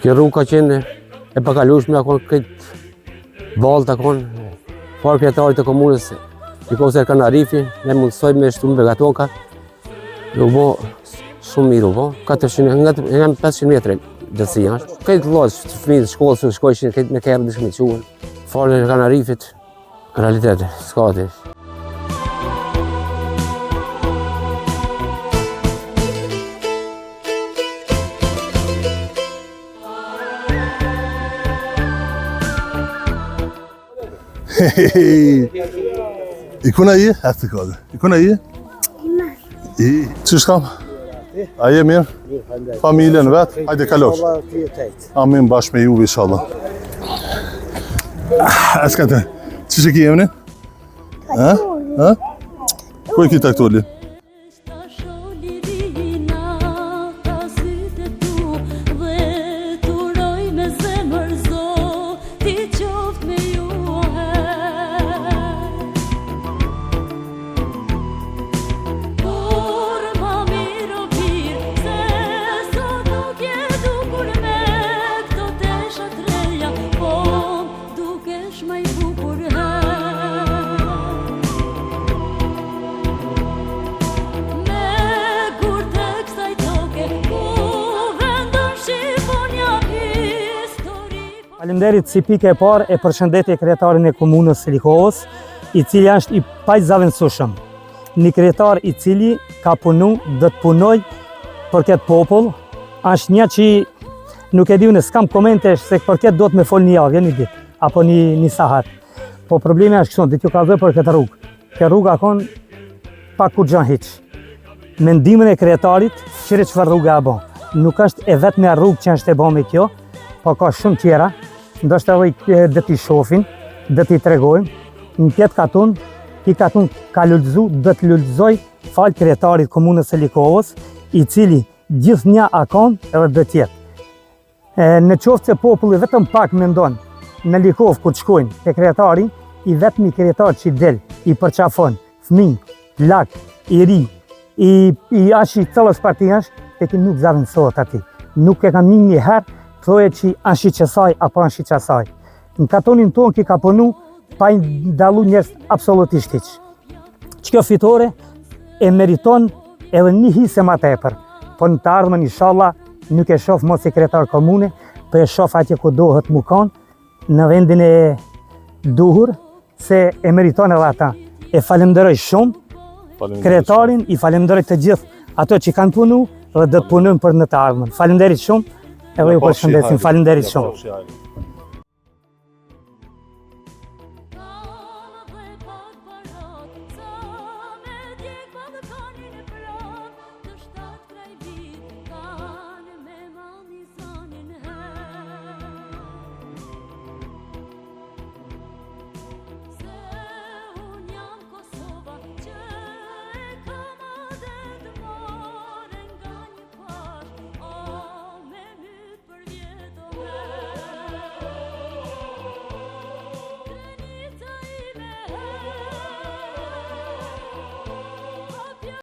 Kjo rrugë ka qenë e pakalueshme akon këtë balë të akon farë kretari të komunës Nikos Erkan Arifi, ne mundësoj me shtumë Begatoka. U bo shumë mirë u bo, 400, nga 500 metre dëtësi është. Këtë lojë fëmijë të shkollës në shkojshin, këtë me kërë dishme quën. Farë Erkan Arifit, realitet, s'ka ati. Ikuna iyi? Hertikodu. Ikuna iyi? İyi. Çiş kam? Aje mirë? Familjen vetë? Hajde kalosh. Amin bashkë me juve inshallah. Askate. Çish e ki emrin? Ha? Ku e ki taktoli? Faleminderit si pike e parë e përshëndetje kryetarin e komunës Likovës, i cili është i paqzavendësueshëm. Një kryetar i cili ka punu, do të punoj për këtë popull, është një që nuk e di unë, s'kam komente se për këtë do të me fol një javë, një ditë, apo një sahat. Po problemi është kështu, ditë ju kallëzoj për këtë rrugë. Këtë rrugë akon pa kur gjan hiç. Me ndihmën e kryetarit, qire çfarë rrugë e bën. Nuk është e vetmja rrugë që është e bën me kjo, po ka shumë tjera. Ndoshta dhe t'i shofin, dhe t'i tregojmë, në tjetë katun, i katun ka lullëzu, dhe të lullëzoj falë kryetarit komunës së Likovës, i cili gjithë një akon edhe dhe tjetë. Në qoftë se populli vetëm pak mendon në Likovë kur të shkojnë te kryetari, i vetëm i kryetar që i del, i përqafon, fëmijë, lak, i ri, i ashi cëllës partijash, e ki nuk zavendësohet ati. Nuk e kam një herë, thoje që anë qësaj apo anë qësaj. Në katonin tonë ki ka punu, pa i ndalu njerës absolutisht hiq. Që kjo fitore e meriton edhe një hisë ma tepër, po në të ardhmen inshallah nuk e shof mos sekretar komune, po e shof atje ku dohet mu kanë, në vendin e duhur, se e meriton edhe ata. E falemderoj shumë, kryetarin, i falemderoj të gjithë ato që kanë punu, dhe dhe të punujmë për në të ardhmen. Falemderit shumë, edhe ju përshëndesim, falenderit shumë.